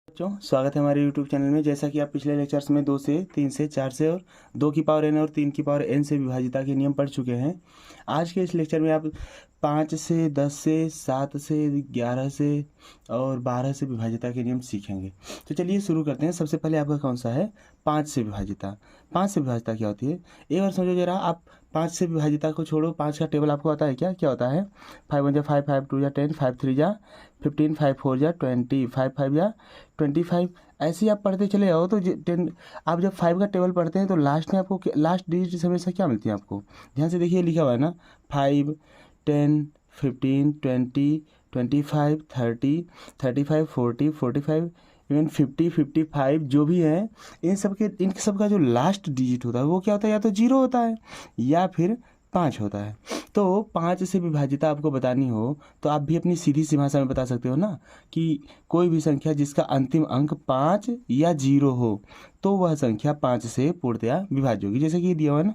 बच्चों स्वागत है हमारे YouTube चैनल में। जैसा कि आप पिछले लेक्चर्स में 2 से 3 से 4 से और 2 की पावर n और 3 की पावर n से विभाजिता के नियम पढ़ चुके हैं। आज के इस लेक्चर में आप 5 से 10 से 7 से 11 से और 12 से विभाजिता के नियम सीखेंगे। तो चलिए शुरू करते हैं। सबसे पहले आपका कौन सा है? 5 से विभाजिता। 5 से विभाजिता क्या होती है एक बार समझो जरा। आप 5 से विभाजिता को छोड़ो, 5 का टेबल आपको आता है क्या क्या होता है? 5 1 5, 5 2 10, 5 3 15, 5 4 20, 5 5 25। ऐसे ही आप पढ़ते चले जाओ तो 10। आप जब 5 का टेबल पढ़ते हैं तो लास्ट में आपको लास्ट डिजिट हमेशा क्या मिलती है आपको? ध्यान से देखिए, लिखा हुआ है ना 5 10 15 20 25 30 35 40 45 इवन 50 55 जो भी है, इन सब का जो लास्ट डिजिट होता है वो क्या होता है? या तो 0 होता है या फिर 5 होता है। तो 5 से विभाजिता आपको बतानी हो तो आप भी अपनी सीधी सी भाषा में बता सकते हो ना कि कोई भी संख्या जिसका अंतिम अंक 5 या 0 हो तो वह संख्या 5 से पूर्णतया विभाज्य होगी। जैसे कि दिया हुआ है ना,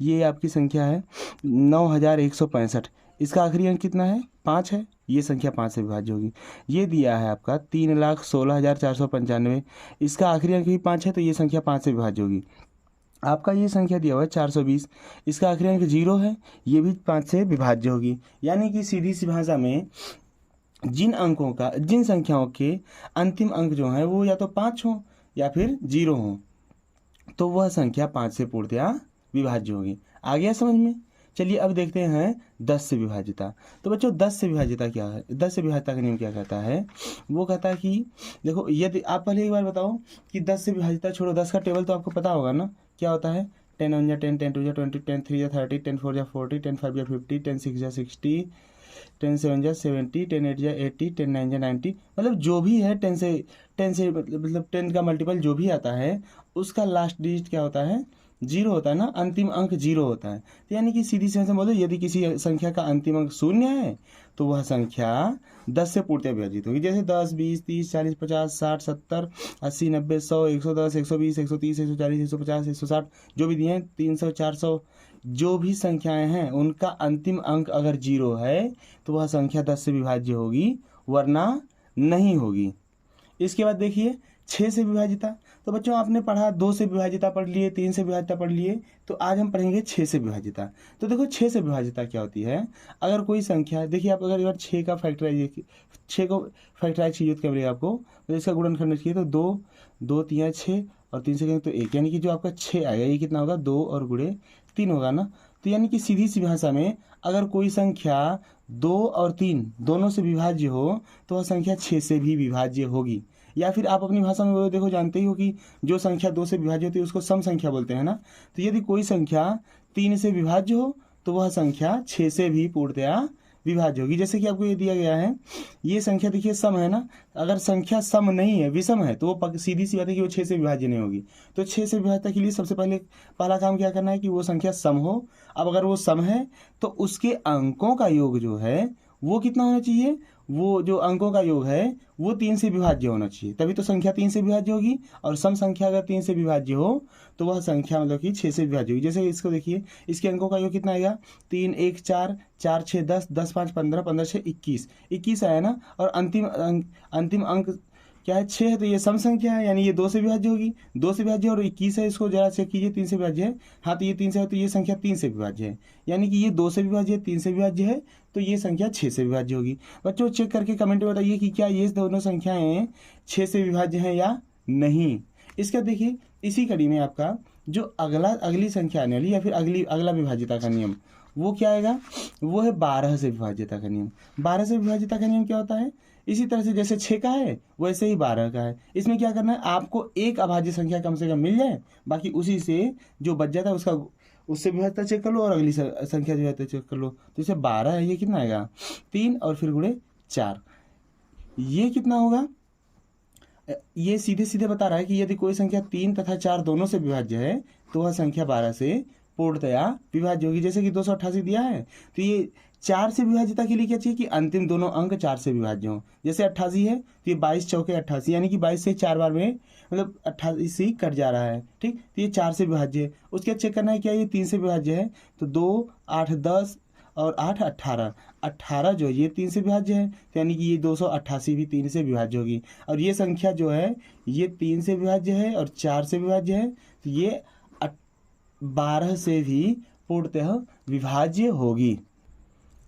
ये आपकी संख्या है 9165। इसका आखिरी अंक कितना है? 5 है। ये संख्या 5 से विभाज्य होगी। ये दिया है आपका 3,16,495। इसका आखिरी अंक भी 5 है तो ये संख्या 5 से विभाज्य होगी। आपका ये संख्या दिया हुआ है 420। इसका आखिरी अंक 0 है, ये भी 5 से विभाज्य होगी। यानी कि सीधी सी भाषा में जिन संख्याओं के अंतिम अंक जो हैं वो या तो 5 हो या फिर 0 हो तो वह संख्या 5 से पूर्णतया विभाज्य होगी। आ गया समझ में? चलिए अब देखते हैं 10 से विभाजिता। तो बच्चों 10 से विभाजिता क्या है? 10 से विभाजिता का नियम क्या कहता है? वो कहता है कि देखो, यदि आप पहले एक बार बताओ कि 10 से विभाजिता छोड़ो, 10 का टेबल तो आपको पता होगा ना क्या होता है? 10 1 जा 10, 10 2 जा 20, 10 3 जा 30, 10 4 जा 40, 10 5 जा 50, 10 6 जा 60, 10 7 जा 70, 10 8 जा 80, 10 9 जा 90। मतलब जो भी है 10 से मतलब 10 का मल्टीपल जो भी आता है उसका लास्ट डिजिट क्या होता है? 0 होता है ना, अंतिम अंक 0 होता है। तो यानी कि सीधी सी भाषा में बोलो, यदि किसी संख्या का अंतिम अंक 0 है तो वह संख्या 10 से पूर्णतया विभाजित होगी। जैसे 10 20 30 40 50 60 70 80 90 100 110 120 130 140 150 160 जो भी दिए हैं, 300 400 जो भी संख्याएं हैं उनका अंतिम अंक अगर 0 है तो वह संख्या 10 से विभाज्य होगी, वरना नहीं होगी। इसके बाद देखिए 6 से विभाजिता। तो बच्चों आपने पढ़ा 2 से विभाजिता पढ़ लिए, 3 से विभाजिता पढ़ लिए, तो आज हम पढ़ेंगे 6 से विभाजिता। तो देखो 6 से विभाजिता क्या होती है? अगर कोई संख्या, देखिए आप अगर 6 का फैक्टराइज 6 को फैक्टराइज कीजिए तो क्या आपको, तो इसका गुणनखंड कीजिए तो 2 2 3 6 और 3 से कहेंगे तो 1, यानी कि जो आपका 6 आएगा ये कितना होगा? 2 और गुणे 3 होगा ना। तो यानी कि सीधी सी भाषा में अगर कोई संख्या 2 और 3 दोनों से विभाज्य हो तो वह संख्या 6 से भी विभाज्य होगी। या फिर आप अपनी भाषा में बोलो, देखो जानते ही हो कि जो संख्या 2 से विभाज्य होती है उसको सम संख्या बोलते हैं ना। तो यदि कोई संख्या 3 से विभाज्य हो तो वह संख्या 6 से भी पूर्णतया विभाज्य होगी। जैसे कि आपको ये दिया गया है, ये संख्या देखिए सम है ना। अगर संख्या सम नहीं है, विषम है, तो वो सीधी सी बात है कि वो 6 से विभाज्य नहीं होगी। तो 6 से विभाज्यता के लिए सबसे पहला काम क्या करना है कि वो संख्या सम हो। अब अगर वो सम है तो उसके अंकों का योग जो है वो कितना होना चाहिए? वो जो अंकों का योग है वो 3 से विभाज्य होना चाहिए, तभी तो संख्या 3 से विभाज्य होगी। और सम संख्या अगर 3 से विभाज्य हो तो वह संख्या मतलब कि 6 से विभाज्य होगी। जैसे इसको देखिए, इसके अंकों का योग कितना आएगा? 3 1 4 4 6 10 10 5 15 15 6 21 21 आया ना। और अंतिम अंक क्या है? 6 है, तो ये सम संख्या है, यानी ये 2 से विभाज्य होगी। 2 से विभाज्य और 21 है, इसको जरा चेक कीजिए, 3 से विभाज्य है। हाँ, तो ये 3 से है तो ये संख्या 3 से विभाज्य है। यानी कि ये 2 से विभाज्य है, 3 से विभाज्य है, तो ये संख्या 6 से विभाज्य होगी। बच्चों चेक करके कमेंट में बताइए कि क्या ये दोनों संख्याएं 6 से विभाज्य हैं या नहीं। इसका देखिए, इसी कड़ी में आपका जो अगली संख्या आने वाली या फिर अगला विभाजिता का नियम वो क्या आएगा? वो है 12 से विभाजिता का नियम। 12 से विभाजिता का नियम क्या होता है? इसी तरह से जैसे 6 का है वैसे ही 12 का है। इसमें क्या करना है? आपको एक अभाज्य संख्या कम से कम मिल जाए, बाकी उसी से जो बच जाता है उससे विभाजिता चेक कर लो और अगली संख्या जो है चेक कर लो। तो जैसे 12 है, ये कितना आएगा? 3 और फिर गुणे 4, ये कितना होगा? ये सीधे सीधे बता रहा है कि यदि कोई संख्या 3 तथा 4 दोनों से विभाज्य है तो वह संख्या 12 से पूर्णतया विभाज्य होगी। जैसे कि 288 दिया है तो ये 4 से विभाज्यता के लिए क्या चाहिए कि अंतिम दोनों अंक 4 से विभाज्य हों। जैसे 88 है तो ये 22 चौके 88, यानी कि 22 से 4 बार में मतलब 88 कट जा रहा है, ठीक। तो ये 4 से विभाज्य है। उसके चेक करना है क्या ये 3 से विभाज्य है, तो 2 8 10 और 8 18, 18 जो ये 3 से विभाज्य है, तो यानी कि ये 288 भी 3 से विभाज्य होगी। और ये संख्या जो है ये 3 से विभाज्य है और 4 से विभाज्य है, तो ये 12 से भी पूर्णतः विभाज्य होगी।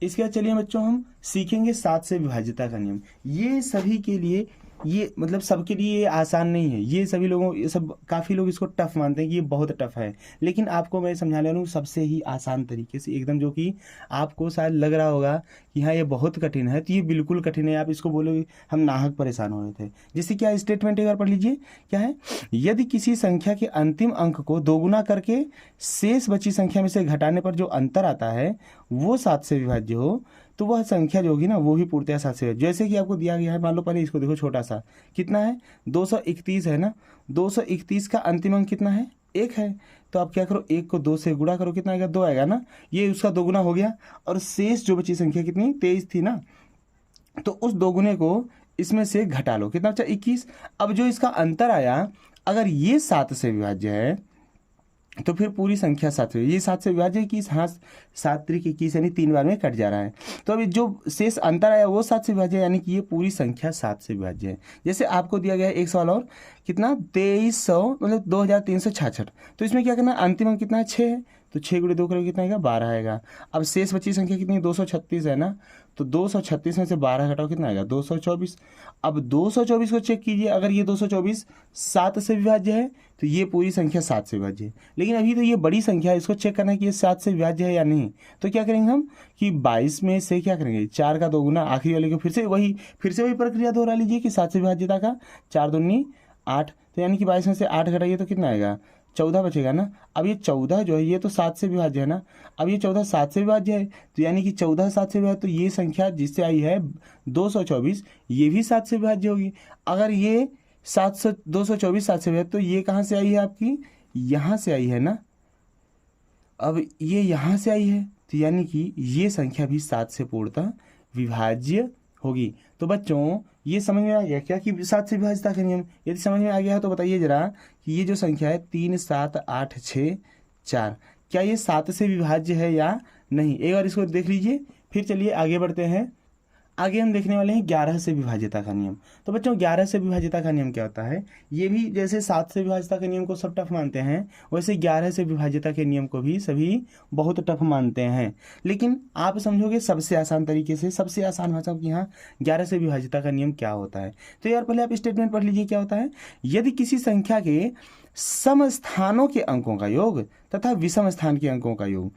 इसके बाद चलिए बच्चों हम सीखेंगे 7 से विभाज्यता का नियम। ये सभी के लिए, ये मतलब सबके लिए ये आसान नहीं है। ये सभी लोगों, ये सब काफ़ी लोग इसको टफ मानते हैं कि ये बहुत टफ है, लेकिन आपको मैं समझाने वाला हूँ सबसे ही आसान तरीके से एकदम, जो कि आपको शायद लग रहा होगा कि हाँ ये बहुत कठिन है, तो ये बिल्कुल कठिन है। आप इसको बोलोगे हम नाहक परेशान हो रहे थे। जैसे क्या स्टेटमेंट एक बार पढ़ लीजिए, क्या है, यदि किसी संख्या के अंतिम अंक को दोगुना करके शेष बची संख्या में से घटाने पर जो अंतर आता है वो 7 से विभाज्य हो, तो वह संख्या जो होगी ना वो भी पूर्णतः 7 से, जैसे कि आपको दिया गया है। मान लो पहले इसको देखो, छोटा सा कितना है 231 है ना, 231 का अंतिम अंक कितना है 1 है, तो आप क्या करो 1 को 2 से गुणा करो, कितना आएगा 2 आएगा ना, ये उसका दोगुना हो गया। और शेष जो बची संख्या कितनी 23 थी ना, तो उस दोगुने को इसमें से घटा लो, कितना बचा 21। अब जो इसका अंतर आया, अगर ये 7 से विभाज्य है तो फिर पूरी संख्या 7 से, ये 7 से विभाज्य है कि हाँ 7 त्रिक 21 यानी 3 बार में कट जा रहा है। तो अभी जो शेष अंतर आया वो 7 से विभाज्य है, यानी कि ये पूरी संख्या 7 से विभाज्य है। जैसे आपको दिया गया है एक सवाल और, कितना 2300 मतलब 2366, तो इसमें क्या करना, अंतिम अंक कितना है 6 है, तो 6 गुणे 2 करोगे कितना आएगा 12 आएगा। अब शेष बची संख्या कितनी 236 है ना, तो 236 में से 12 घटाओ कितना आएगा 224। अब 224 को चेक कीजिए, अगर ये 224 7 से विभाज्य है तो ये पूरी संख्या 7 से विभाज्य है। लेकिन अभी तो ये बड़ी संख्या है, इसको चेक करना है कि ये 7 से विभाज्य है या नहीं। तो क्या करेंगे हम कि 22 में से क्या करेंगे 4 का दोगुना, आखिरी वाले को फिर से वही प्रक्रिया दोहरा लीजिए कि 7 से विभाज्यता का, 4 दूनी 8, तो यानी कि 22 में से 8 घटाइए तो कितना आएगा 14 बचेगा ना। अब ये 14 जो है ये तो 7 से विभाज्य है ना, अब ये 14 7 से विभाज्य है, तो यानी कि 14 7 से विभाज्य, तो ये संख्या जिससे आई है 224 ये भी 7 से विभाज्य होगी। अगर ये 224 7 से विभाज्य, तो ये कहाँ से आई है आपकी, यहाँ से आई है ना, अब ये यहाँ से आई है, तो यानी कि ये संख्या भी 7 से पूर्णतः विभाज्य होगी। तो बच्चों ये समझ में आ गया क्या कि 7 से विभाज्यता का नियम? यदि समझ में आ गया है तो बताइए जरा कि ये जो संख्या है 3 7 8 6 4, क्या ये 7 से विभाज्य है या नहीं? एक बार इसको देख लीजिए, फिर चलिए आगे बढ़ते हैं। आगे हम देखने वाले हैं 11 से विभाज्यता का नियम। तो बच्चों 11 से विभाज्यता का नियम क्या होता है? ये भी जैसे 7 से विभाज्यता के नियम को सब टफ मानते हैं, वैसे 11 से विभाज्यता के नियम को भी सभी बहुत टफ मानते हैं। लेकिन आप समझोगे सबसे आसान तरीके से, सबसे आसान भाषा कि हाँ 11 से विभाज्यता का नियम क्या होता है। तो यार पहले आप स्टेटमेंट पढ़ लीजिए क्या होता है। यदि किसी संख्या के सम स्थानों के अंकों का योग तथा विषम स्थान के अंकों का योग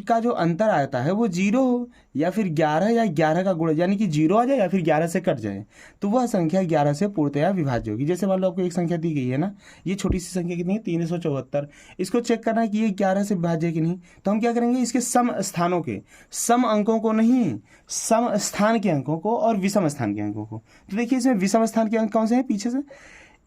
का जो अंतर आता है वो 0 हो या फिर 11 या 11 का गुणा, यानी कि 0 आ जाए या फिर 11 से कट जाए, तो वह संख्या 11 से पूर्णतया विभाज्य होगी। जैसे मान लो आपको एक संख्या दी गई है ना, ये छोटी सी संख्या कितनी है 374, इसको चेक करना है कि ये 11 से विभाज्य है कि नहीं। तो हम क्या करेंगे, इसके सम स्थानों के, सम अंकों को नहीं, सम स्थान के अंकों को और विषम स्थान के अंकों को। तो देखिए इसमें विषम स्थान के अंक कौन से हैं, पीछे से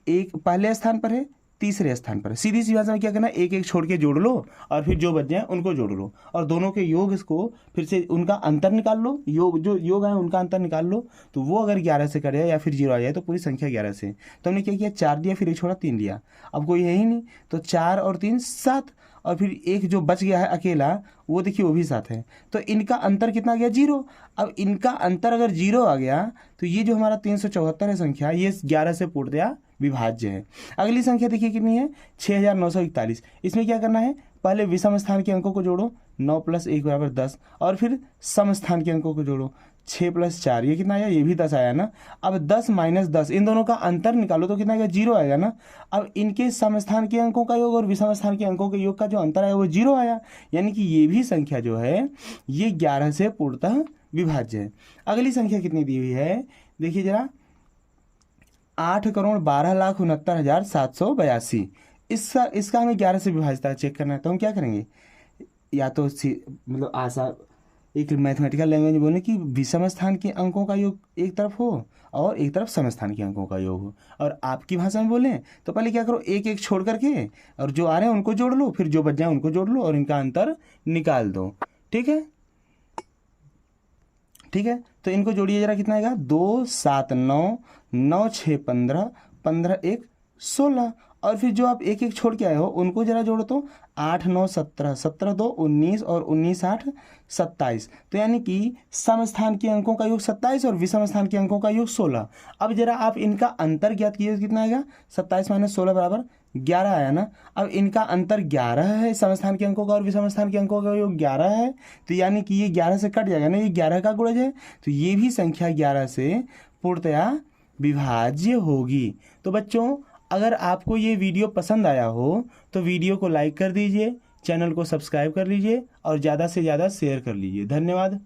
एक पहले स्थान पर है, तीसरे स्थान पर। सीधी सी भाषा में क्या करना है, एक एक छोड़ के जोड़ लो और फिर जो बच जाए उनको जोड़ लो, और दोनों के योग को फिर से उनका अंतर निकाल लो, योग जो योग है उनका अंतर निकाल लो। तो वो अगर 11 से कट जाए या फिर 0 आ जाए तो पूरी संख्या 11 से। तो हमने क्या किया, 4 दिया, फिर एक छोड़ा 3 लिया, अब कोई है ही नहीं, तो 4 और 3 7, और फिर एक जो बच गया है अकेला वो देखिए वो भी 7 है, तो इनका अंतर कितना आ गया 0। अब इनका अंतर अगर 0 आ गया तो ये जो हमारा 374 है संख्या, ये 11 से पूर्णतया विभाज्य है। अगली संख्या देखिए कितनी है 6941। इसमें क्या करना है, पहले विषम स्थान के अंकों को जोड़ो, 9 + 1 = 10, और फिर सम स्थान के अंकों को जोड़ो, 6 + 4 ये कितना आया, ये भी 10 आया ना। अब 10 - 10 इन दोनों का अंतर निकालो तो कितना आएगा 0 आएगा ना। अब इनके सम स्थान के अंकों का योग और विषम स्थान के अंकों के योग का जो अंतर आया वो 0 आया, यानी कि ये भी संख्या जो है ये 11 से पूर्णतः विभाज्य है। अगली संख्या कितनी दी हुई है देखिए जरा, 8,12,69,782। इसका हमें 11 से विभाज्यता चेक करना है। तो हम क्या करेंगे, या तो मतलब आशा एक मैथमेटिकल लैंग्वेज बोले कि विषम स्थान के अंकों का योग एक तरफ हो और एक तरफ सम स्थान के अंकों का योग हो, और आपकी भाषा में बोलें तो पहले क्या करो, एक एक छोड़ करके और जो आ रहे हैं उनको जोड़ लो, फिर जो बच जाए उनको जोड़ लो और इनका अंतर निकाल दो। ठीक है, ठीक है, तो इनको जोड़िए जरा, कितना आएगा 2 7 9 9 6 15 15 1 16, और फिर जो आप एक एक छोड़ के आए हो उनको जरा जोड़ो तो 8 9 17, 17 2 19 और 19 8 27। तो यानी कि सम स्थान के अंकों का योग 27 और विषम स्थान के अंकों का योग 16। अब जरा आप इनका अंतर ज्ञात कीजिए, कितना आएगा? 27 - 16 बराबर 11 आया ना। अब इनका अंतर 11 है, सम स्थान के अंकों का और विषम स्थान के अंकों का योग 11 है, तो यानी कि ये 11 से कट जाएगा ना, ये 11 का गुणज है, तो ये भी संख्या 11 से पूर्णतया विभाज्य होगी। तो बच्चों, अगर आपको ये वीडियो पसंद आया हो तो वीडियो को लाइक कर दीजिए, चैनल को सब्सक्राइब कर लीजिए और ज़्यादा से ज़्यादा शेयर कर लीजिए। धन्यवाद।